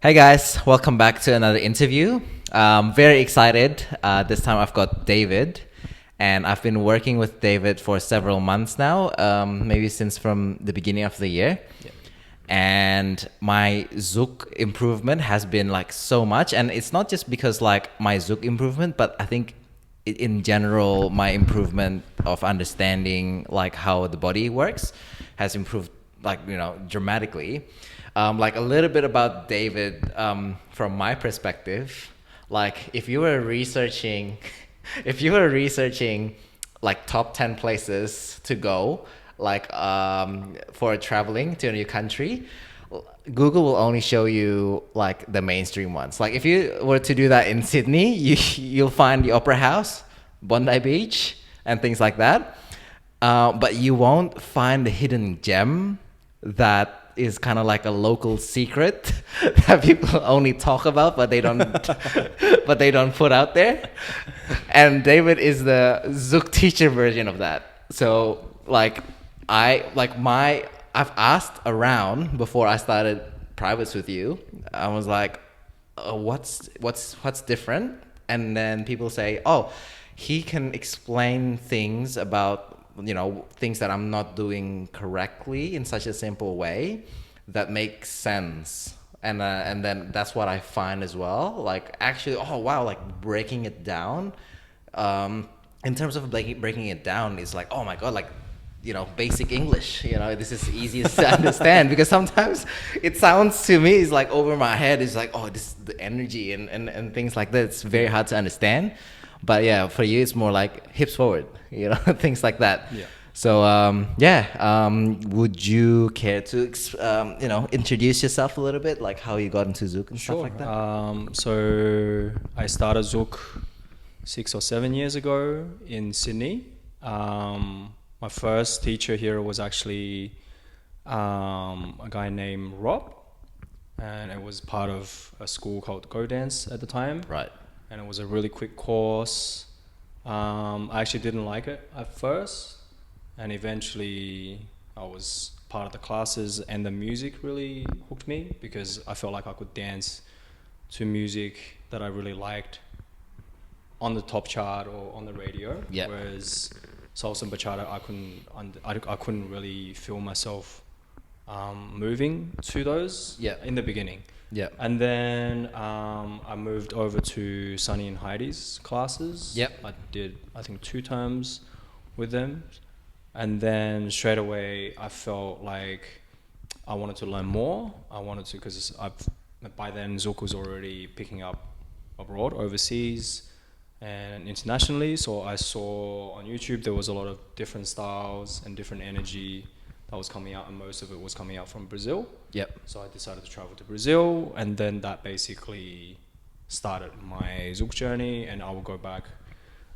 Hey guys, welcome back to another interview. Very excited. This time I've got David, and I've been working with David for several months now, maybe since from the beginning of the year. Yeah. And my Zouk improvement has been like so much, and it's not just because like my Zouk improvement, but I think in general my improvement of understanding like how the body works has improved like dramatically. Like a little bit about David, from my perspective, like if you were researching if you were researching like top 10 places to go, like for traveling to a new country, Google will only show you like the mainstream ones. Like if you were to do that in Sydney, you'll find the Opera House, Bondi Beach, and things like that. But you won't find the hidden gem that is kind of like a local secret that people only talk about, but they don't, but they don't put out there. And David is the Zouk teacher version of that. So like, I've asked around before I started privates with you. I was like, what's different? And then people say, oh, he can explain things about things that I'm not doing correctly in such a simple way that makes sense. And then that's what I find as well. Like actually, oh wow, like breaking it down. In terms of breaking it down is like, oh my god, like basic English. This is easiest to understand because sometimes it sounds to me it's like over my head. It's like, oh, this is the energy and things like that. It's very hard to understand. But yeah, for you, it's more like hips forward, things like that. Yeah. So yeah, would you care to introduce yourself a little bit, like how you got into Zouk and stuff Sure. like that? So I started Zouk 6 or 7 years ago in Sydney. My first teacher here was actually a guy named Rob, and it was part of a school called Go Dance at the time. Right. And it was a really quick course. I actually didn't like it at first, and eventually I was part of the classes, and the music really hooked me because I felt like I could dance to music that I really liked on the top chart or on the radio. Yeah. Whereas salsa and bachata, I couldn't really feel myself moving to those. Yeah. In the beginning. Yeah. And then I moved over to Sunny and Heidi's classes. Yep. I did, I think, 2 terms with them. And then straight away, I felt like I wanted to learn more. I wanted to, because by then Zouk was already picking up abroad, overseas and internationally. So I saw on YouTube there was a lot of different styles and different energy that was coming out, and most of it was coming out from Brazil. Yep. So I decided to travel to Brazil, and then that basically started my Zouk journey, and I will go back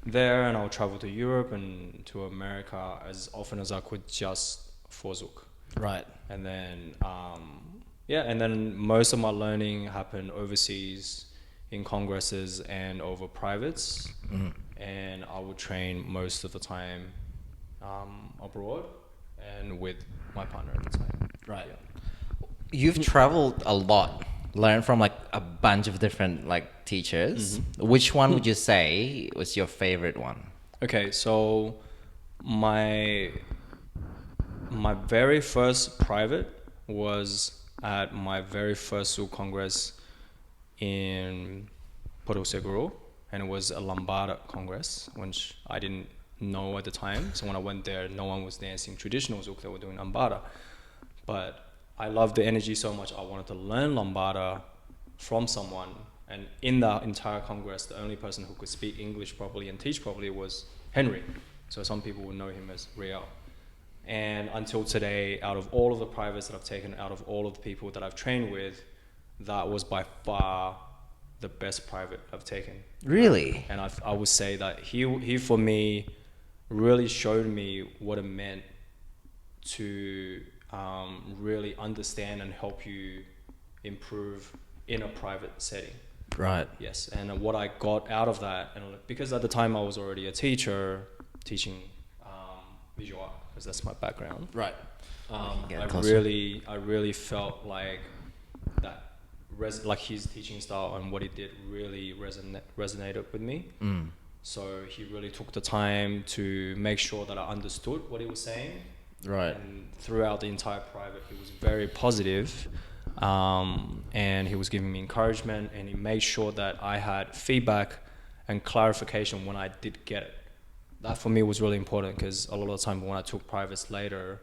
there, and I'll travel to Europe and to America as often as I could just for Zouk. Right. And then, and then most of my learning happened overseas in congresses and over privates. Mm-hmm. And I would train most of the time abroad and with my partner at the time. Right. Yeah. You've traveled a lot, learned from like a bunch of different like teachers. Mm-hmm. Which one would you say was your favorite one? Okay, so my very first private was at my very first Zouk Congress in Porto Seguro, and it was a Lambada Congress, which I didn't know at the time. So when I went there, no one was dancing traditional Zouk, they were doing Lambada. But I loved the energy so much, I wanted to learn Lambada from someone. And in the entire Congress, the only person who could speak English properly and teach properly was Henry. So some people would know him as Riel. And until today, out of all of the privates that I've taken, out of all of the people that I've trained with, that was by far the best private I've taken. Really? And I would say that he for me really showed me what it meant to really understand and help you improve in a private setting. Right. Yes, and what I got out of that, and because at the time I was already a teacher, teaching visual art, because that's my background. Right. I really felt like that like his teaching style and what he did really resonated with me. So he really took the time to make sure that I understood what he was saying. Right. And throughout the entire private, he was very positive, and he was giving me encouragement, and he made sure that I had feedback and clarification when I did get it. That for me was really important, because a lot of the time when I took privates later,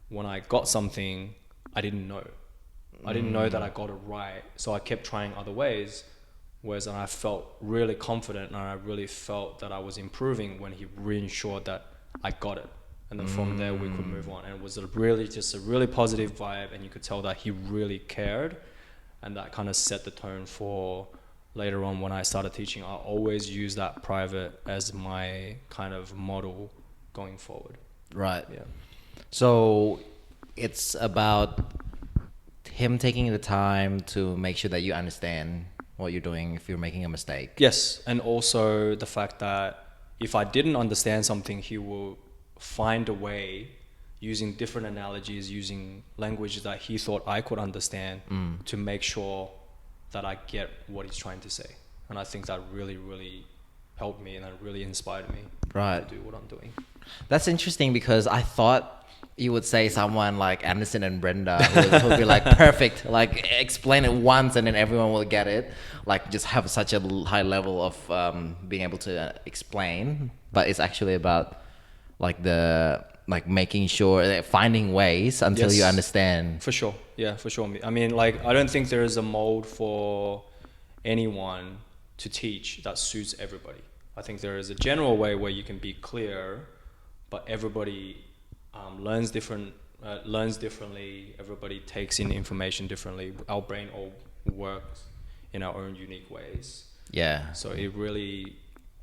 when I got something, I didn't know. I didn't know that I got it right, so I kept trying other ways. Whereas I felt really confident, and I really felt that I was improving when he reinsured that I got it. And then from there we could move on. And it was just a really positive vibe, and you could tell that he really cared. And that kind of set the tone for later on when I started teaching. I always use that private as my kind of model going forward. Right. Yeah. So it's about him taking the time to make sure that you understand what you're doing if you're making a mistake. Yes, and also the fact that if I didn't understand something, he will find a way, using different analogies, using language that he thought I could understand, to make sure that I get what he's trying to say. And I think that really, really helped me, and that really inspired me Right. to do what I'm doing. That's interesting, because I thought you would say someone like Anderson and Brenda who would be like perfect, like explain it once and then everyone will get it, like just have such a high level of being able to explain. But it's actually about like making sure, finding ways until you Yes. understand. For sure. Yeah, for sure. I mean, like, I don't think there is a mold for anyone to teach that suits everybody. I think there is a general way where you can be clear, but everybody learns differently. Everybody takes in information differently. Our brain all works in our own unique ways. Yeah. So it really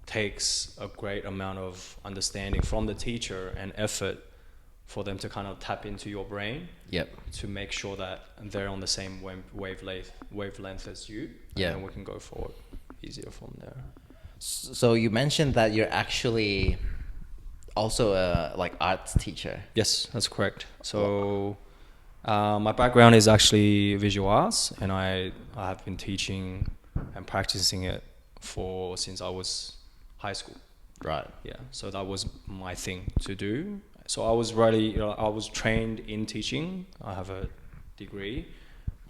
takes a great amount of understanding from the teacher and effort for them to kind of tap into your brain. Yep. To make sure that they're on the same wavelength as you. Yeah. And then we can go forward easier from there. So you mentioned that you're actually also a like arts teacher. Yes, that's correct. So my background is actually visual arts, and I have been teaching and practicing it since I was high school. Right. Yeah, so that was my thing to do. So I was ready, I was trained in teaching. I have a degree,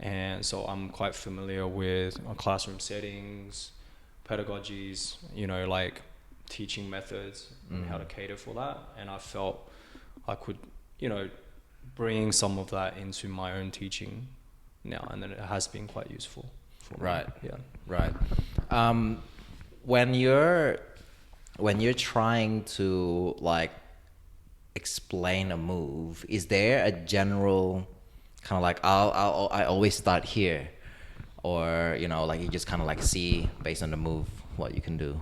and so I'm quite familiar with classroom settings, pedagogies, like teaching methods and how to cater for that. And I felt I could, bring some of that into my own teaching now, and then it has been quite useful for me. Right. Yeah. Right. When you're trying to like explain a move, is there a general kind of like I always start here, or like you just kind of like see based on the move what you can do?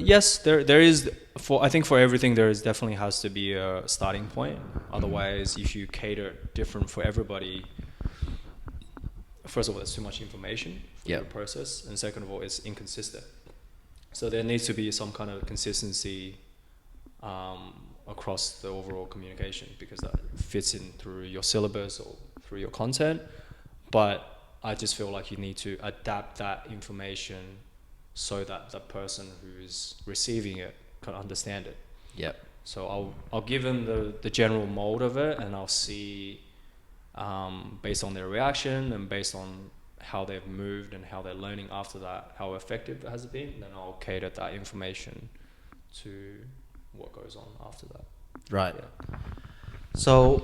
Yes, there is. I think for everything there is definitely has to be a starting point. Otherwise, if you cater different for everybody, first of all, there's too much information for Yeah. the process, and second of all, it's inconsistent. So there needs to be some kind of consistency across the overall communication, because that fits in through your syllabus or through your content. But I just feel like you need to adapt that information so that the person who's receiving it can understand it. Yep. So I'll give them the general mold of it, and I'll see based on their reaction and based on how they've moved and how they're learning after that, how effective it has been. Then I'll cater that information to what goes on after that. Right. Yeah. So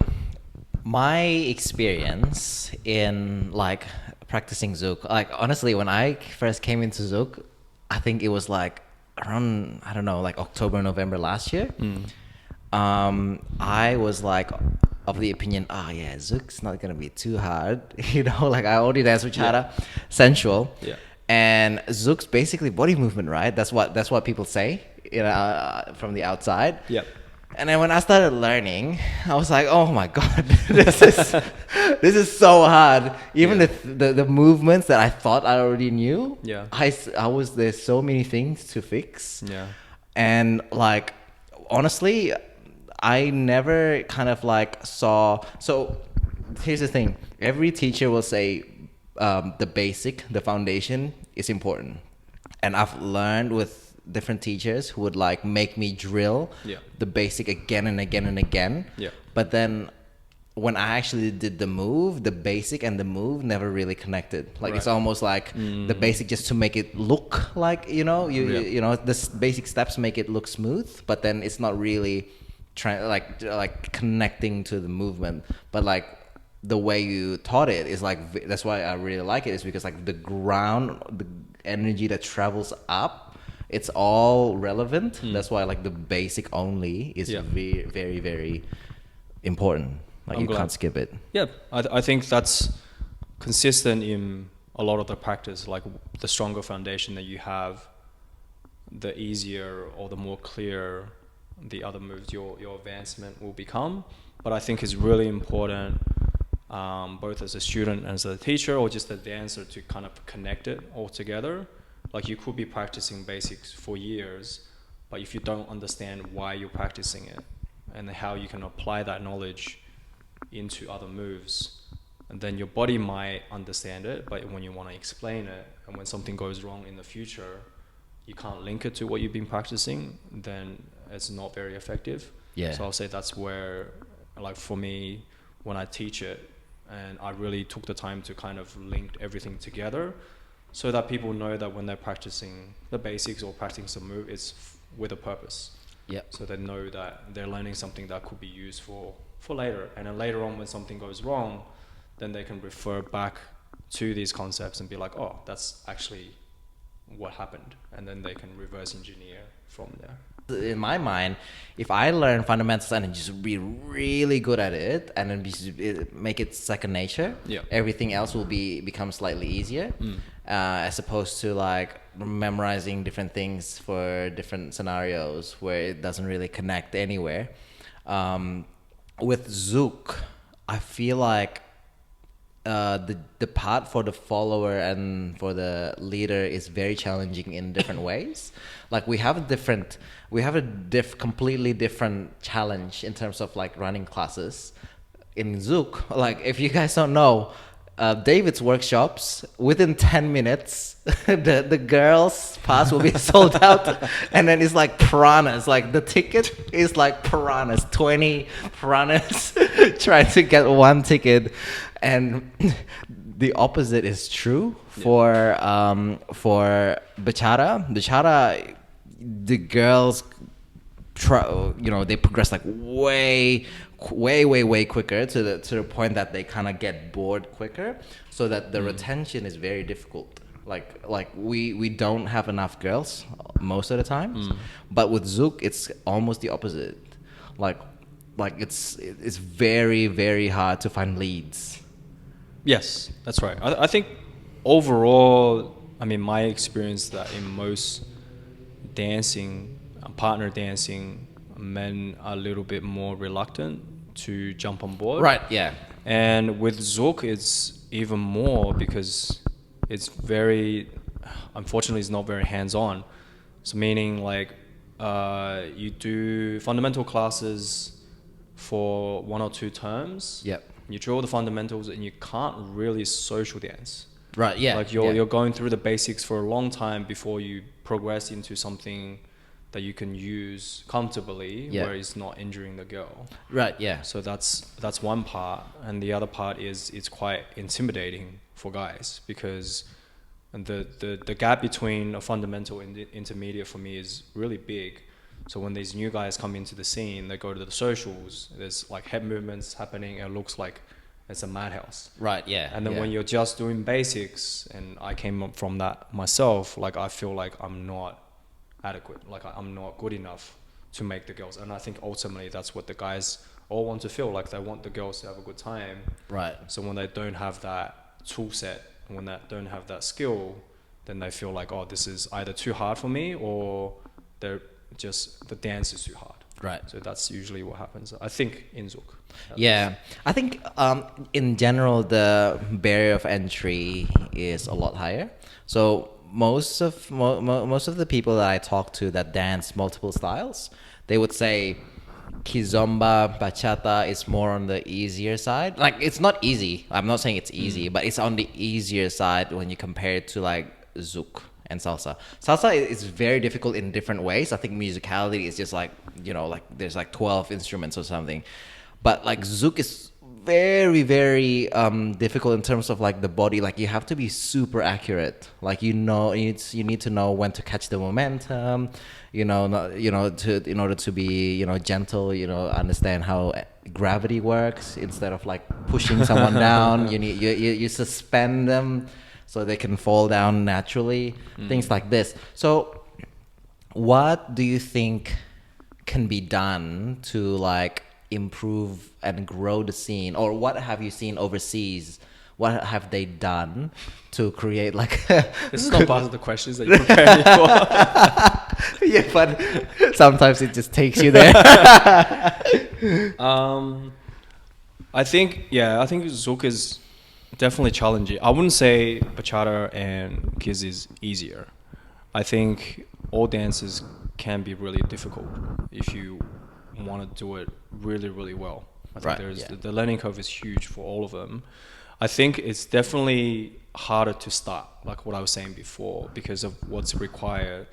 my experience in like practicing Zouk, like honestly, when I first came into Zouk, I think it was like around, I don't know, like October, November last year. I was like of the opinion, yeah, Zouk's not gonna be too hard, like I already dance with Chara, sensual. Yeah. And Zouk's basically body movement, right? That's what people say, from the outside. Yep. And then when I started learning, I was like, oh my god, this is so hard. Even the movements that I thought I already knew, Yeah. there's so many things to fix. Yeah. And like, honestly, I never kind of like saw. So here's the thing: every teacher will say, the basic, the foundation is important. And I've learned with different teachers who would like make me drill Yeah. the basic again and again and again. Yeah. But then when I actually did the move, the basic and the move never really connected. Like it's Right. almost like the basic just to make it look like, you know, Yeah. you know, basic steps make it look smooth, but then it's not really trying like connecting to the movement. But like the way you taught it is like that's why I really like it, is because like the ground, the energy that travels up, it's all relevant. That's why like the basic only is Yeah. very very very important. Like I'm you glad. can't skip it. Yeah, I think that's consistent in a lot of the practice. Like the stronger foundation that you have, the easier or the more clear the other moves your advancement will become. But I think it's really important, both as a student and as a teacher or just a dancer, to kind of connect it all together. Like you could be practicing basics for years, but if you don't understand why you're practicing it and how you can apply that knowledge into other moves, and then your body might understand it, but when you want to explain it and when something goes wrong in the future, you can't link it to what you've been practicing, then it's not very effective. Yeah. So I'll say that's where, like for me, when I teach it, and I really took the time to kind of link everything together so that people know that when they're practicing the basics or practicing some move, it's with a purpose. Yep. So they know that they're learning something that could be used for later. And then later on when something goes wrong, then they can refer back to these concepts and be like, oh, that's actually what happened. And then they can reverse engineer from there. In my mind, if I learn fundamentals and just be really good at it and then make it second nature, Yeah. everything else will become slightly easier, as opposed to like memorizing different things for different scenarios where it doesn't really connect anywhere. With Zouk, I feel like the part for the follower and for the leader is very challenging in different ways. Like we have a completely different challenge in terms of like running classes in Zouk. Like if you guys don't know, David's workshops, within 10 minutes, the girls' pass will be sold out, and then it's like piranhas. Like the ticket is like piranhas, 20 piranhas trying to get one ticket, and the opposite is true for bachata. Bachata, the girls they progress like way quicker to the point that they kind of get bored quicker, so that the retention is very difficult. Like we don't have enough girls most of the times, but with Zouk it's almost the opposite. Like it's very very hard to find leads. Yes, that's right. I think overall, I mean, my experience that in most dancing, partner dancing, men are a little bit more reluctant to jump on board. Right, yeah. And with Zouk, it's even more because it's very, unfortunately, it's not very hands-on. So meaning like you do fundamental classes for 1 or 2 terms. Yep. You drill the fundamentals and you can't really social dance. Right, yeah. Like you're going through the basics for a long time before you progress into something that you can use comfortably, where it's not injuring the girl. Right, yeah. So that's one part, and the other part is it's quite intimidating for guys because the gap between a fundamental and the intermediate for me is really big. So when these new guys come into the scene, they go to the socials, there's like head movements happening, it looks like it's a madhouse. Right, yeah. And then when you're just doing basics, and I came up from that myself, like I feel like I'm not adequate, like I'm not good enough to make the girls. And I think ultimately that's what the guys all want to feel, like they want the girls to have a good time. Right. So when they don't have that tool set, when they don't have that skill, then they feel like, oh, this is either too hard for me, or they're just, the dance is too hard. Right. So that's usually what happens, I think, in Zouk. Yeah, I think in general the barrier of entry is a lot higher. So most of the people that I talk to that dance multiple styles, they would say Kizomba, bachata is more on the easier side. Like it's not easy. I'm not saying it's easy, but it's on the easier side when you compare it to like zouk and salsa. Salsa is very difficult in different ways. I think musicality is just like, you know, like there's like 12 instruments or something. But like zouk is very very difficult in terms of like the body. Like you have to be super accurate. Like you need to know when to catch the momentum, you know, to in order to be, you know, gentle, you know, understand how gravity works instead of like pushing someone down. You suspend them so they can fall down naturally, things like this. So what do you think can be done to like improve and grow the scene, or what have you seen overseas? What have they done to create like This is not part of the questions that you prepared me for. yeah, but sometimes it just takes you there. I think zouk is definitely challenging. I wouldn't say bachata and kiz is easier. I think all dances can be really difficult if you want to do it really, really well. I think Right, there's yeah. the learning curve is huge for all of them. I think it's definitely harder to start, like what I was saying before, because of what's required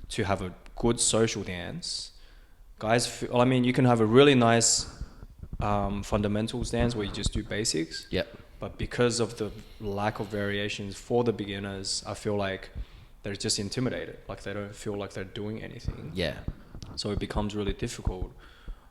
to have a good social dance. Guys, I mean, you can have a really nice fundamentals dance where you just do basics. Yep. But because of the lack of variations for the beginners, I feel like they're just intimidated. Like they don't feel like they're doing anything. Yeah. So it becomes really difficult.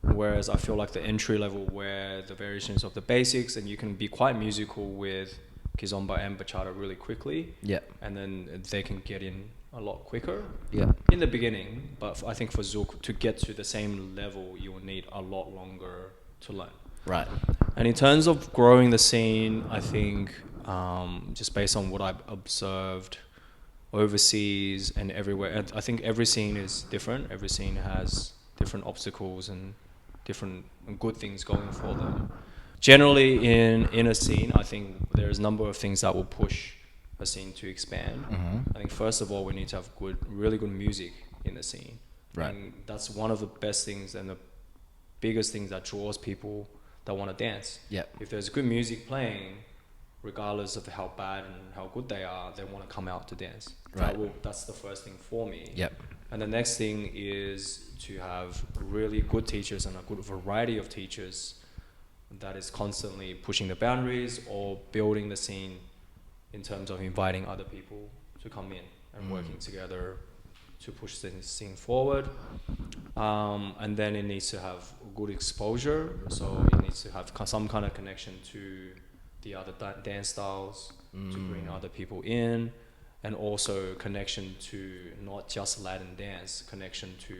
Whereas I feel like the entry level where the variations of the basics and you can be quite musical with kizomba and bachata really quickly. Yeah. And then they can get in a lot quicker Yeah. in the beginning. But I think for zouk, to get to the same level, you will need a lot longer to learn. Right. And in terms of growing the scene, I think just based on what I've observed overseas and everywhere, and I think every scene is different. Every scene has different obstacles and different good things going for them. Generally, in a scene, I think there's a number of things that will push a scene to expand. I think first of all, we need to have really good music in the scene. Right. And that's one of the best things and the biggest things that draws people that want to dance. Yeah. If there's good music playing, regardless of how bad and how good they are, they want to come out to dance. Right. That's the first thing for me. Yep. And the next thing is to have really good teachers and a good variety of teachers that is constantly pushing the boundaries or building the scene in terms of inviting other people to come in and working together to push the scene forward. And then it needs to have good exposure. So it needs to have some kind of connection to the other dance styles to bring other people in, and also connection to not just Latin dance, connection to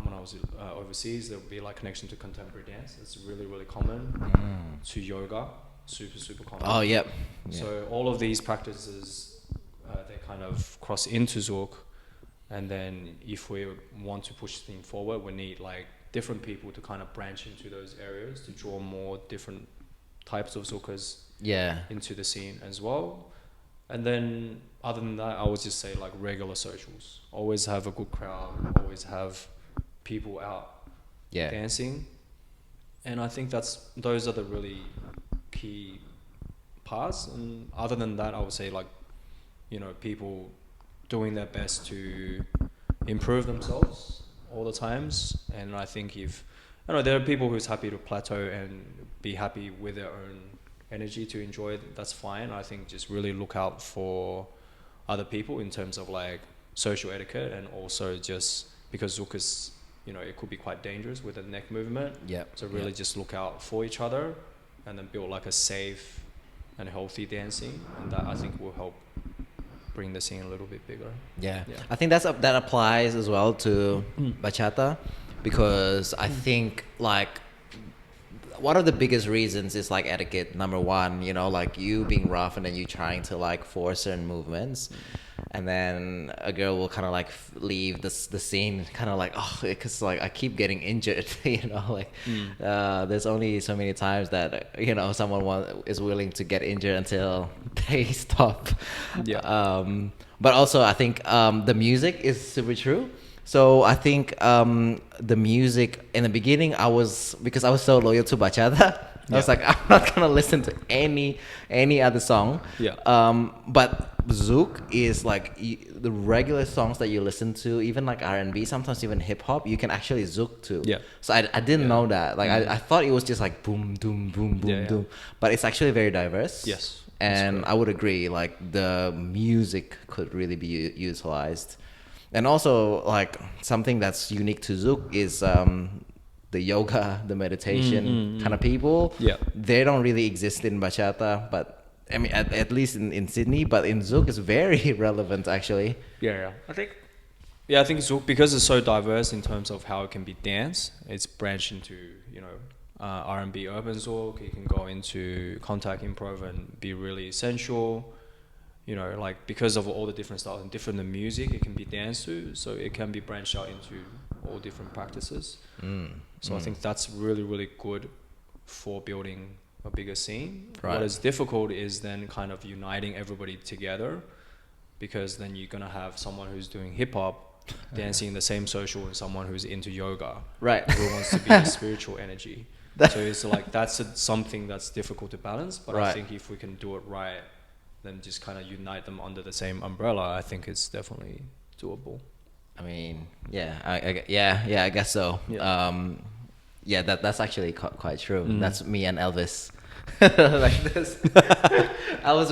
when I was overseas, there would be like connection to contemporary dance. It's really, really common. To yoga, super common. Oh, yep. Yeah. So all of these practices, they kind of cross into zouk. And then if we want to push things forward, we need like different people to kind of branch into those areas to draw more different types of zoukers Yeah. into the scene as well. And then other than that, I would just say like regular socials. Always have a good crowd, always have people out Yeah. dancing. And I think those are the really key parts. And other than that, I would say like, you know, people doing their best to improve themselves all the times. And I think there are people who's happy to plateau and be happy with their own energy to enjoy it, that's fine. I think just really look out for other people in terms of like social etiquette, and also just because zouk is, you know, it could be quite dangerous with the neck movement. Yep. So really just look out for each other and then build like a safe and healthy dancing, and that I think will help bring the scene a little bit bigger. Yeah. Yeah. I think that applies as well to bachata, because I think like one of the biggest reasons is like etiquette. Number one, you know, like you being rough and then you trying to like force certain movements, and then a girl will kind of like leave the scene kind of like, oh, because like I keep getting injured, you know, like there's only so many times that, you know, someone is willing to get injured until they stop. Yeah. But also I think the music is super true. So I think the music in the beginning, because I was so loyal to bachata. I was Yeah. like, I'm not gonna listen to any other song. Yeah. But Zouk is like the regular songs that you listen to, even like R&B, sometimes even hip hop, you can actually Zouk to. Yeah. So I didn't Yeah. know that. Like I thought it was just like boom, doom, boom, boom, Yeah, yeah. doom. But it's actually very diverse. Yes, that's And correct. I would agree, like the music could really be utilized. And also, like something that's unique to Zouk is the yoga, the meditation kind of people. Yeah. They don't really exist in bachata, but I mean, at least in Sydney, but in Zouk it's very relevant actually. Yeah. I think Zouk, because it's so diverse in terms of how it can be danced, it's branched into, R&B urban Zouk. You can go into contact improv and be really essential. Like because of all the different styles and different the music, it can be danced to. So it can be branched out into all different practices. So I think that's really, really good for building a bigger scene. Right. What is difficult is then kind of uniting everybody together, because then you're gonna have someone who's doing hip hop dancing in the same social and someone who's into yoga, Right. who wants to be a spiritual energy. So it's like something that's difficult to balance. But I Right. think if we can do it right, then just kind of unite them under the same umbrella, I think it's definitely doable. I mean, yeah, I guess so. Yeah. That's actually quite true. Mm. That's me and Elvis. Like this.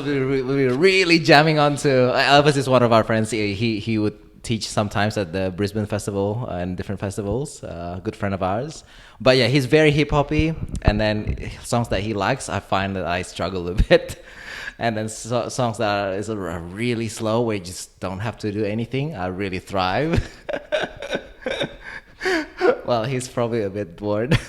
We were really jamming onto. Elvis is one of our friends. He would teach sometimes at the Brisbane Festival and different festivals. Good friend of ours. But yeah, he's very hip hoppy, and then songs that he likes, I find that I struggle a bit. And then songs that are really slow, where you just don't have to do anything, I really thrive. Well, he's probably a bit bored.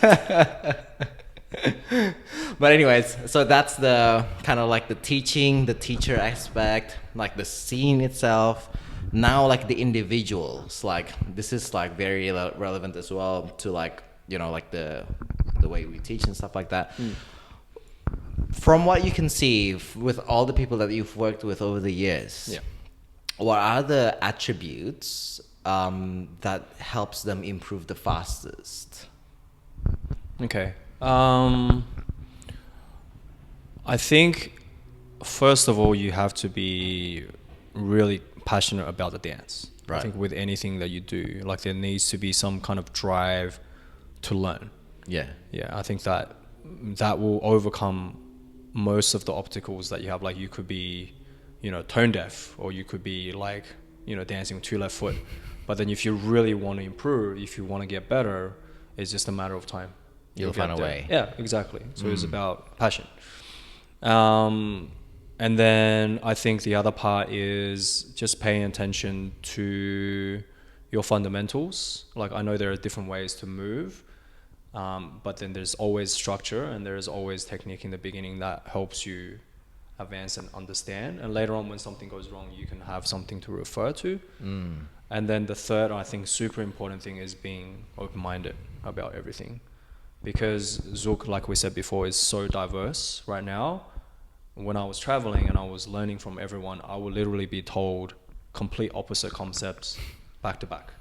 But anyways, so that's the kind of like the teacher aspect, like the scene itself. Now, like the individuals, like this is like very relevant as well to like, like the way we teach and stuff like that. From what you can see with all the people that you've worked with over the years, Yeah. what are the attributes that helps them improve the fastest? Okay. I think first of all, you have to be really passionate about the dance. Right. I think with anything that you do, like there needs to be some kind of drive to learn. Yeah. Yeah, I think that will overcome most of the obstacles that you have. Like you could be, tone deaf, or you could be like, dancing with two left foot. But then if you really want to improve, if you want to get better, it's just a matter of time. You'll find a get there. way. Yeah, exactly. So it's about passion. And then I think the other part is just paying attention to your fundamentals. Like I know there are different ways to move, but then there's always structure and there's always technique in the beginning that helps you advance and understand. And later on, when something goes wrong, you can have something to refer to. And then the third, I think, super important thing is being open-minded about everything. Because Zouk, like we said before, is so diverse right now. When I was traveling and I was learning from everyone, I would literally be told complete opposite concepts back to back.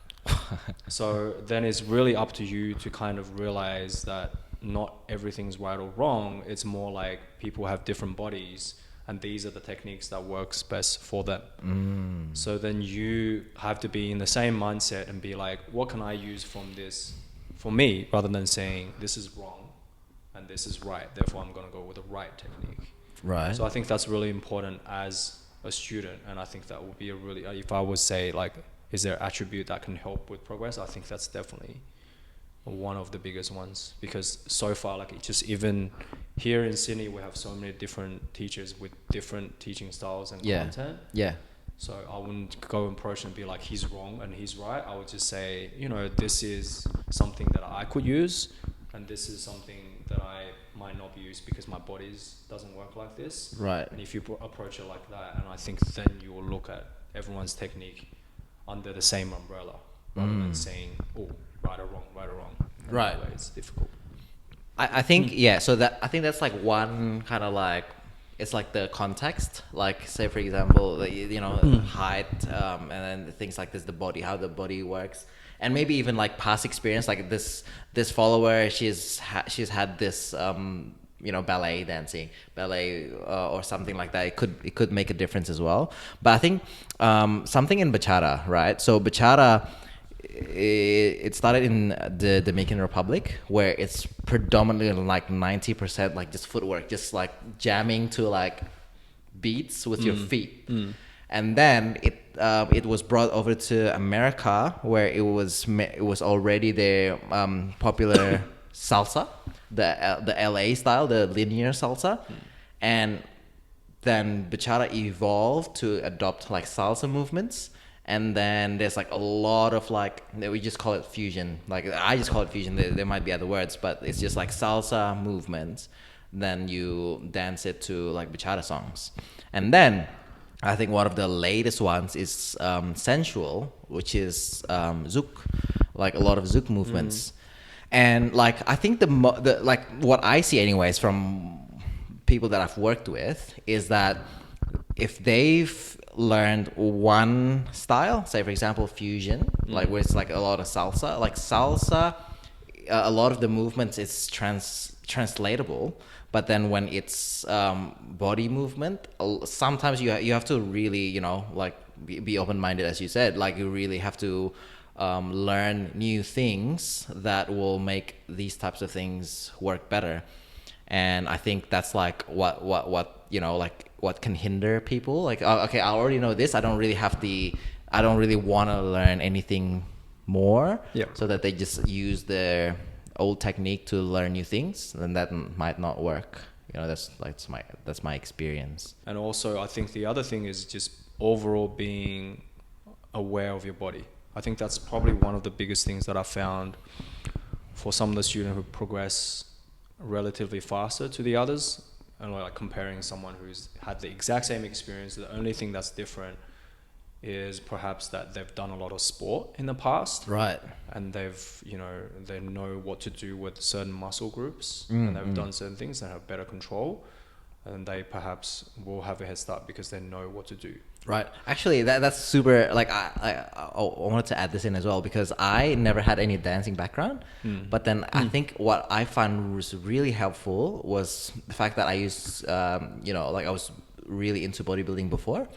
So then it's really up to you to kind of realize that not everything's right or wrong. It's more like people have different bodies and these are the techniques that works best for them. So then you have to be in the same mindset and be like, what can I use from this for me, rather than saying this is wrong and this is right, therefore I'm going to go with the right technique. Right. So I think that's really important as a student, and I think that would be a really, if I would say like, is there an attribute that can help with progress? I think that's definitely one of the biggest ones, because so far, like it just, even here in Sydney, we have so many different teachers with different teaching styles and content. Yeah. So I wouldn't go and approach and be like, he's wrong and he's right. I would just say, this is something that I could use, and this is something that I might not be used because my body doesn't work like this. Right. And if you approach it like that, and I think then you will look at everyone's technique under the same umbrella, rather than saying, oh, right or wrong. And Right. that way it's difficult. I think so that I think that's like one kind of like it's like the context, like say for example, height, and then things like this, the body, how the body works, and maybe even like past experience, like this follower, she's had this ballet dancing, or something like that. It could make a difference as well. But I think something in bachata, right? So bachata, it started in the Dominican Republic, where it's predominantly like 90% like just footwork, just like jamming to like beats with your feet. And then it was brought over to America, where it was already the popular salsa, the LA style, the linear salsa. And then bachata evolved to adopt like salsa movements. And then there's like a lot of like, we just call it fusion. Like I just call it fusion. There might be other words, but it's just like salsa movements. Then you dance it to like bachata songs. And then I think one of the latest ones is sensual, which is zouk, like a lot of zouk movements. And like I think the like what I see anyways from people that I've worked with is that if they've learned one style, say for example fusion, like where it's like a lot of salsa, a lot of the movements is translatable, but then when it's body movement, sometimes you have to really like be open-minded, as you said, like you really have to learn new things that will make these types of things work better. And I think that's like what like what can hinder people. Like, okay, I already know this. I don't really want to learn anything more. Yeah. So that they just use their old technique to learn new things, then that might not work. That's my experience. And also, I think the other thing is just overall being aware of your body. I think that's probably one of the biggest things that I found for some of the students who progress relatively faster to the others, and like comparing someone who's had the exact same experience. The only thing that's different is perhaps that they've done a lot of sport in the past, right? And they know what to do with certain muscle groups, and they've done certain things and have better control, and they perhaps will have a head start because they know what to do. Right. Actually, that's super. Like, I wanted to add this in as well, because I never had any dancing background. But then I think what I found was really helpful was the fact that I used, like I was really into bodybuilding before,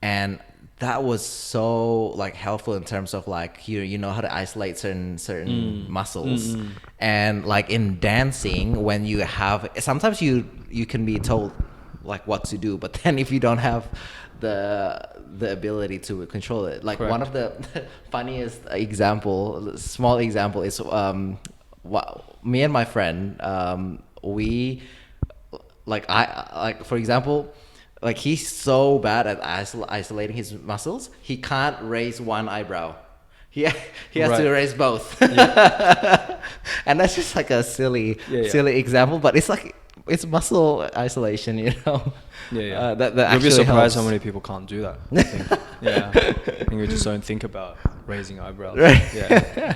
and that was so like helpful in terms of like you know how to isolate certain muscles. And like in dancing, when you have, sometimes you can be told like what to do, but then if you don't have the ability to control it, like Correct. One of the funniest small example is me and my friend, we for example, like he's so bad at isolating his muscles, he can't raise one eyebrow. He has Right. to raise both. And that's just like a silly example, but it's like it's muscle isolation, that You'll actually be surprised helps. how many people can't do that. I think. Yeah, I think we just don't think about raising eyebrows. Right. Yeah,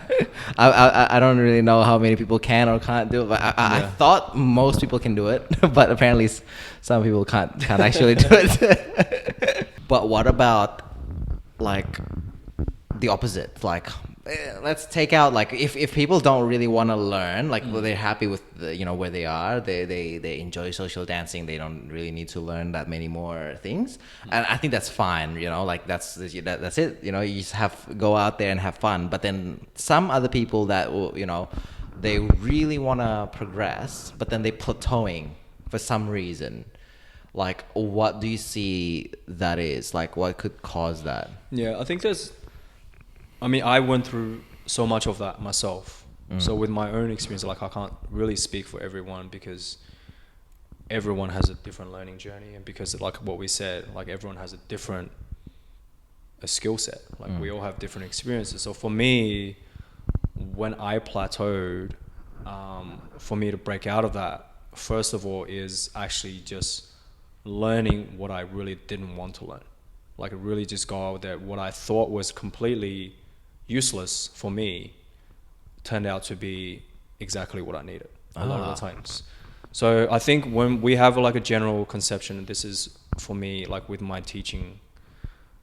I don't really know how many people can or can't do it, but I thought most people can do it, but apparently some people can't actually do it. But what about like the opposite? Like, let's take out like if people don't really want to learn, like they're happy with where they are, they enjoy social dancing, they don't really need to learn that many more things, and I think that's fine. Like that's it. You just go out there and have fun. But then some other people that will, they really want to progress, but then they plateauing for some reason. Like, what do you see that is? Like, what could cause that? yeah. I think I went through so much of that myself. So with my own experience, like I can't really speak for everyone because everyone has a different learning journey, and because like what we said, like everyone has a skill set. Like we all have different experiences. So for me, when I plateaued, for me to break out of that, first of all, is actually just learning what I really didn't want to learn. Like really just go out there, what I thought was completely useless for me turned out to be exactly what I needed a lot of the times. So I think when we have like a general conception, and this is for me, like with my teaching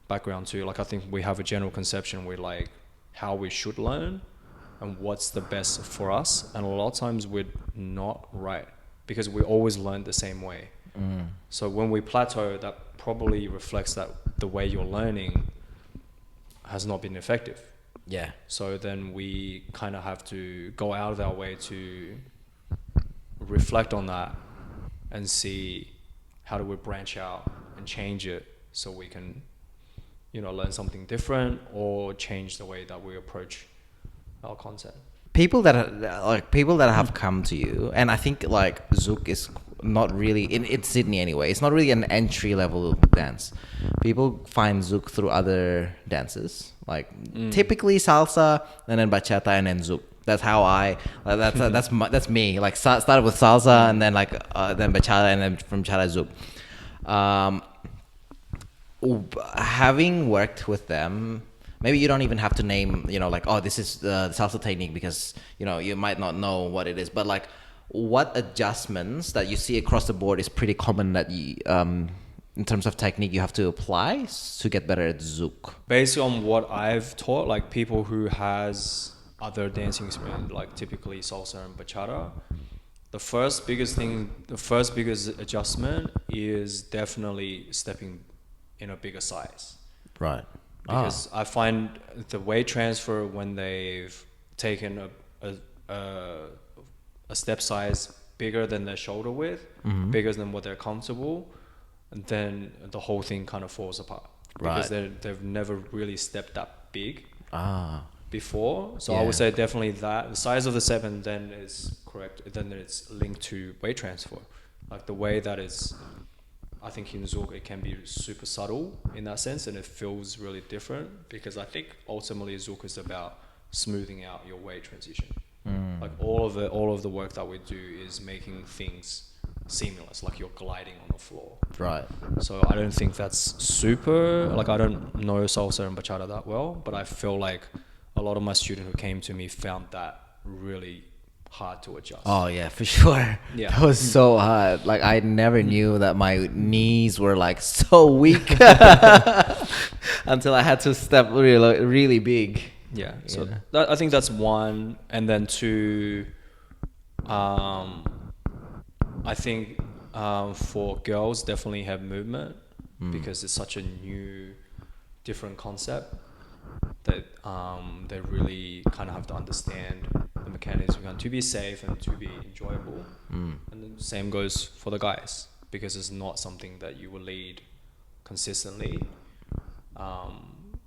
background too, like I think we have a general conception with like how we should learn and what's the best for us. And a lot of times we're not right because we always learn the same way. So when we plateau, that probably reflects that the way you're learning has not been effective. Yeah. So then we kind of have to go out of our way to reflect on that and see how do we branch out and change it so we can, you know, learn something different or change the way that we approach our content. People that have come to you, and I think like Zouk is not really in Sydney anyway. It's not really an entry level dance. People find Zouk through other dances, like typically salsa, and then bachata, and then Zouk. That's how that's me. Like started with salsa, and then then bachata, and then from bachata Zouk. Having worked with them, maybe you don't even have to name, you know, like, oh, this is the salsa technique, because, you know, you might not know what it is. But like, what adjustments that you see across the board is pretty common that you, in terms of technique, you have to apply to get better at Zouk? Based on what I've taught, like people who has other dancing experience, like typically salsa and bachata, the first biggest adjustment is definitely stepping in a bigger size. Right. Because I find the weight transfer when they've taken a step size bigger than their shoulder width, bigger than what they're comfortable, and then the whole thing kind of falls apart. Because they've never really stepped that big before. So I would say definitely that the size of the step, and then is correct. Then it's linked to weight transfer, like the way that is. I think in Zouk it can be super subtle in that sense, and it feels really different, because I think ultimately Zouk is about smoothing out your weight transition. Like all of the work that we do is making things seamless, like you're gliding on the floor. Right. So I don't think that's super, like I don't know salsa and bachata that well, but I feel like a lot of my students who came to me found that really hard to adjust. Oh yeah, for sure. Yeah. That was so hard. Like I never knew that my knees were like so weak until I had to step really big. Yeah. So that, I think that's one, and then two. I think for girls definitely have movement, because it's such a new, different concept that they really kind of have to understand the mechanics to be safe and to be enjoyable. And the same goes for the guys, because it's not something that you will lead consistently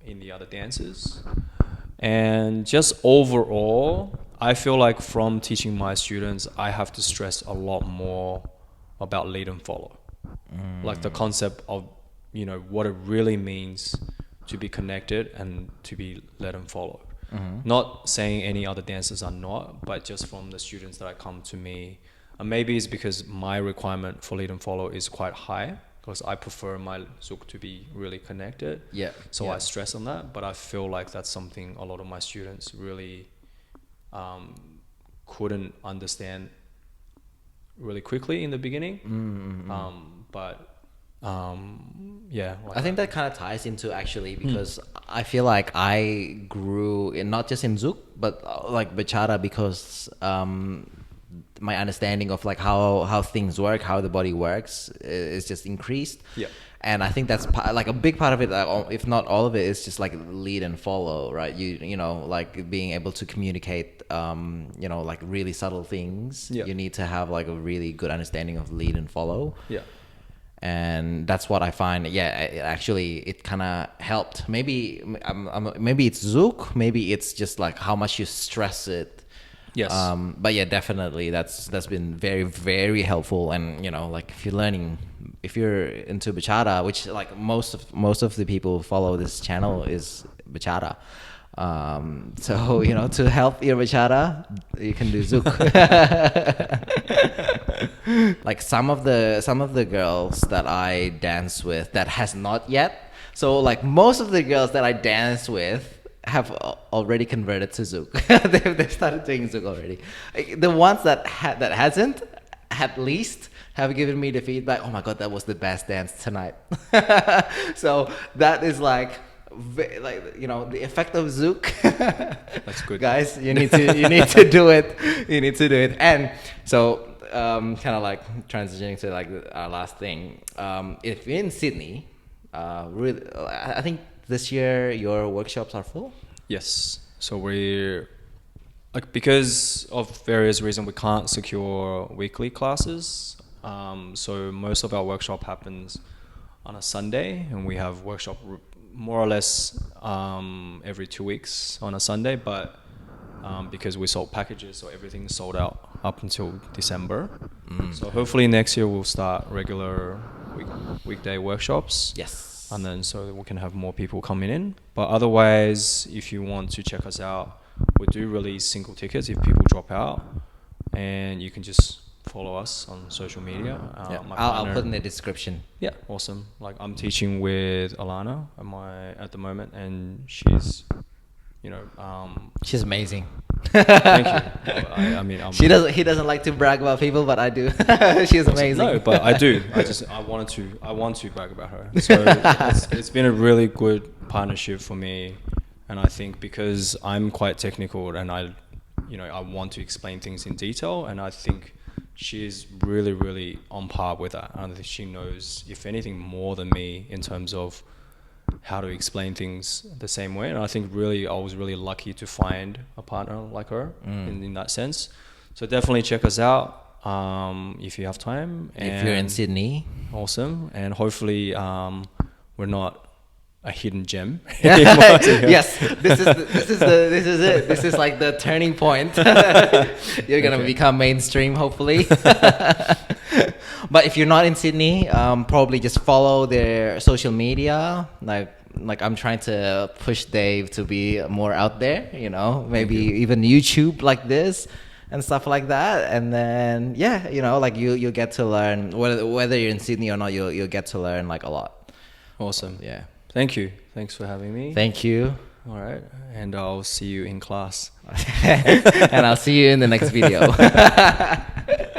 in the other dances. And just overall, I feel like from teaching my students, I have to stress a lot more about lead and follow. Like the concept of, you know, what it really means to be connected and to be led and followed. Not saying any other dancers are not, but just from the students that come to me, and maybe it's because my requirement for lead and follow is quite high, because I prefer my Zouk to be really connected. Yeah. So I stress on that, but I feel like that's something a lot of my students really couldn't understand really quickly in the beginning. Yeah, like I think that kind of ties into actually, because I feel like I grew in, not just in Zouk, but like bachata, because my understanding of like how things work, how the body works is just increased. Yeah. And I think that's like a big part of it, if not all of it, is just like lead and follow, right? You know, like being able to communicate, you know, like really subtle things. Yeah. You need to have like a really good understanding of lead and follow. Yeah. And that's what I find. Yeah, it kind of helped. Maybe maybe it's Zouk, maybe it's just like how much you stress it. Yes. But yeah, definitely that's been very, very helpful. And you know, like if you're into bachata, which like most of the people who follow this channel is bachata. So you know, to help your bachata, you can do Zouk. Like some of the girls that I dance with that has not yet. So like most of the girls that I dance with have already converted to Zouk. They've started doing Zouk already. The ones that hasn't at least have given me the feedback, oh my god, that was the best dance tonight. So that is like the effect of Zouk. That's good. Guys, you need to do it. You need to do it. And so kind of like transitioning to like our last thing. If you're in Sydney, really, I think this year your workshops are full. Yes. So we're like, because of various reasons, we can't secure weekly classes. So most of our workshop happens on a Sunday, and we have workshop more or less every 2 weeks on a Sunday. But because we sold packages, so everything's sold out up until December. So hopefully next year we'll start regular weekday workshops. Yes. And then so that we can have more people coming in. But otherwise, if you want to check us out, we do release single tickets if people drop out, and you can just follow us on social media. Yeah. My I'll partner- put in the description. Yeah, awesome. Like, I'm teaching with Alana at the moment, and she's, She's amazing. thank you. I mean, He doesn't like to brag about people, but I do. She's amazing. No, but I do. I want to brag about her. So it's been a really good partnership for me, and I think because I'm quite technical and I want to explain things in detail, and I think she's really, really on par with that. I think she knows, if anything, more than me in terms of how to explain things the same way. And I think really I was really lucky to find a partner like her in that sense. So definitely check us out if you have time. If you're in Sydney. Awesome. And hopefully we're not a hidden gem. Yes, this is it. This is like the turning point. You're gonna become mainstream, hopefully. But if you're not in Sydney, probably just follow their social media. Like I'm trying to push Dave to be more out there. Maybe even YouTube like this and stuff like that. And then like you get to learn whether you're in Sydney or not. You'll get to learn like a lot. Awesome. Yeah. Thank you. Thanks for having me. Thank you. All right. And I'll see you in class. And I'll see you in the next video.